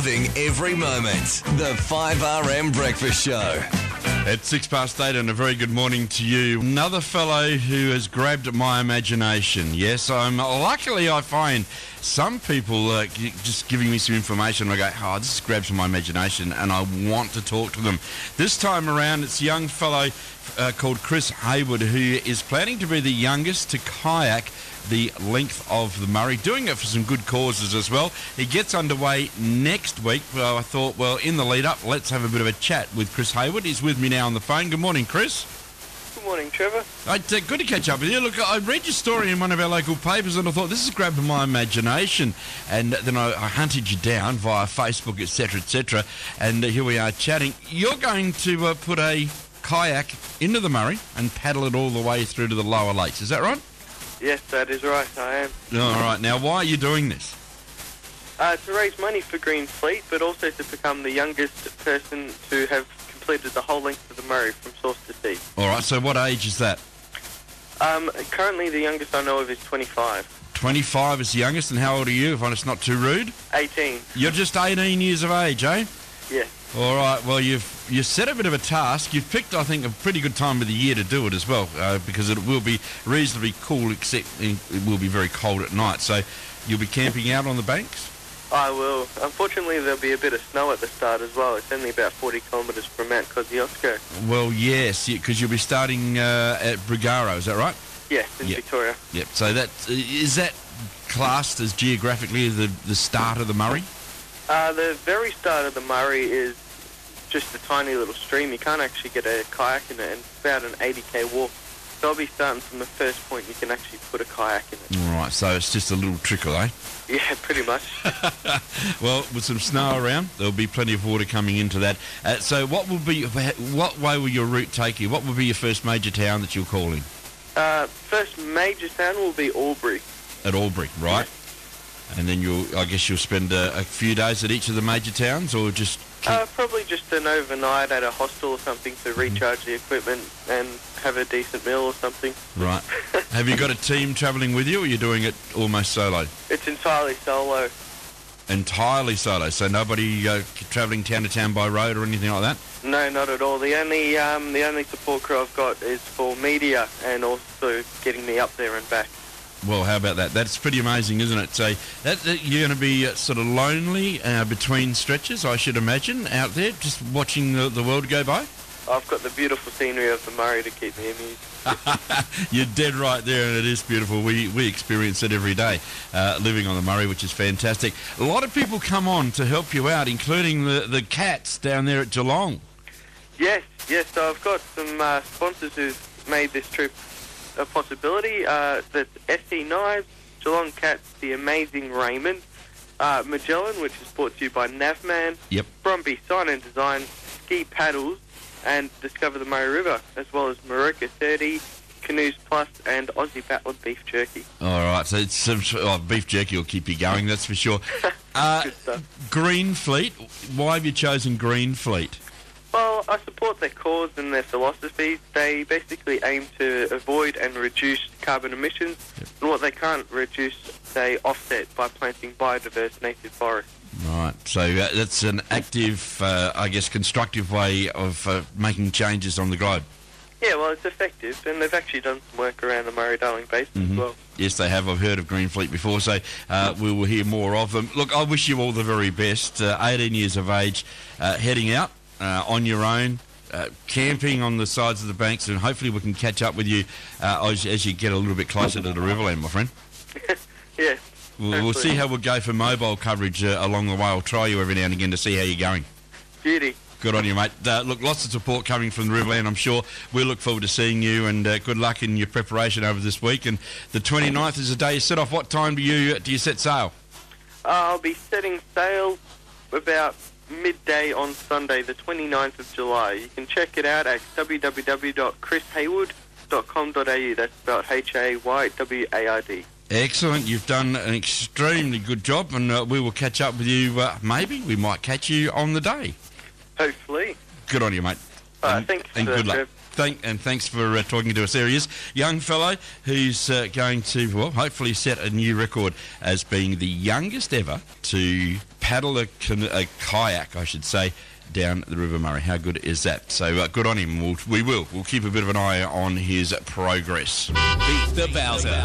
Loving every moment. The 5RM Breakfast Show. It's 8:06 and a very good morning to you. Another fellow who has grabbed my imagination. Yes, luckily I find some people just giving me some information. I go, oh, this grabs my imagination and I want to talk to them. This time around, it's a young fellow called Chris Haywood, who is planning to be the youngest to kayak the length of the Murray, doing it for some good causes as well. He gets underway next week. Well, I thought, well, in the lead up, let's have a bit of a chat with Chris Haywood. He's with me now on the phone. Good morning, Chris. Good morning, Trevor. Good to catch up with you. Look, I read your story in one of our local papers and I thought, this is grabbing my imagination. And then I hunted you down via Facebook, etc., and here we are chatting. You're going to put a kayak into the Murray and paddle it all the way through to the lower lakes. Is that right? Yes, that is right, I am. All right. Now, why are you doing this? To raise money for Green Fleet, but also to become the youngest person to have completed the whole length of the Murray from source to sea. All right. So what age is that? Currently, the youngest I know of is 25. 25 is the youngest, and how old are you, if it's not too rude? 18. You're just 18 years of age, eh? Yes. All right, well, you've set a bit of a task. You've picked, I think, a pretty good time of the year to do it as well, because it will be reasonably cool, except it will be very cold at night. So you'll be camping out on the banks? I will. Unfortunately, there'll be a bit of snow at the start as well. It's only about 40 kilometres from Mount Kosciuszko. Well, yes, because you'll be starting at Brigaro, is that right? Yes, in Victoria. Yep, so is that classed as geographically the start of the Murray? The very start of the Murray is just a tiny little stream. You can't actually get a kayak in it, and it's about an 80k walk. So I'll be starting from the first point you can actually put a kayak in it. All right, so it's just a little trickle, eh? Yeah, pretty much. Well, with some snow around, there'll be plenty of water coming into that. So what way will your route take you? What will be your first major town that you'll call in? First major town will be Albury. At Albury, right? Yeah. And then I guess you'll spend a few days at each of the major towns, or just probably just an overnight at a hostel or something to recharge the equipment and have a decent meal or something. Right. Have you got a team travelling with you, or are you doing it almost solo? It's entirely solo. Entirely solo, so nobody travelling town to town by road or anything like that? No, not at all. The only support crew I've got is for media and also getting me up there and back. Well, how about that? That's pretty amazing, isn't it? So you're going to be sort of lonely between stretches, I should imagine, out there, just watching the world go by? I've got the beautiful scenery of the Murray to keep me amused. You're dead right there, and it is beautiful. We experience it every day, living on the Murray, which is fantastic. A lot of people come on to help you out, including the Cats down there at Geelong. Yes. So I've got some sponsors who've made this trip a possibility. That's SC Knives, Geelong Cats, The Amazing Raymond, Magellan, which is brought to you by Navman, yep. Bromby Sign and Design, Ski Paddles, and Discover the Murray River, as well as Maruka 30, Canoes Plus, and Aussie Battler Beef Jerky. All right, so it's beef jerky will keep you going, that's for sure. Good stuff. Green Fleet, why have you chosen Green Fleet? Well, I support their cause and their philosophy. They basically aim to avoid and reduce carbon emissions, yep. And what they can't reduce, they offset by planting biodiverse native forests. Right, so that's an active, constructive way of making changes on the globe. Yeah, well, it's effective, and they've actually done some work around the Murray-Darling Basin as well. Yes, they have. I've heard of Green Fleet before, so we will hear more of them. Look, I wish you all the very best. 18 years of age, heading out on your own, camping on the sides of the banks, and hopefully we can catch up with you as you get a little bit closer to the Riverland, my friend. Yes. We'll see how we'll go for mobile coverage along the way. I'll try you every now and again to see how you're going. Beauty. Good on you, mate. Look, lots of support coming from the Riverland, I'm sure. We look forward to seeing you, and good luck in your preparation over this week. And the 29th is the day you set off. What time do you set sail? I'll be setting sail about midday on Sunday, the 29th of July. You can check it out at www.chrishayward.com.au. That's spelled Hayward. Excellent. You've done an extremely good job, and we will catch up with you. Maybe we might catch you on the day. Hopefully. Good on you, mate. Thanks. And good luck. Trev. thanks for talking to us. There he is, young fellow who's going to, well, hopefully set a new record as being the youngest ever to paddle a kayak, I should say, down the River Murray. How good is that? So good on him. We'll keep a bit of an eye on his progress. Beat the Bowser.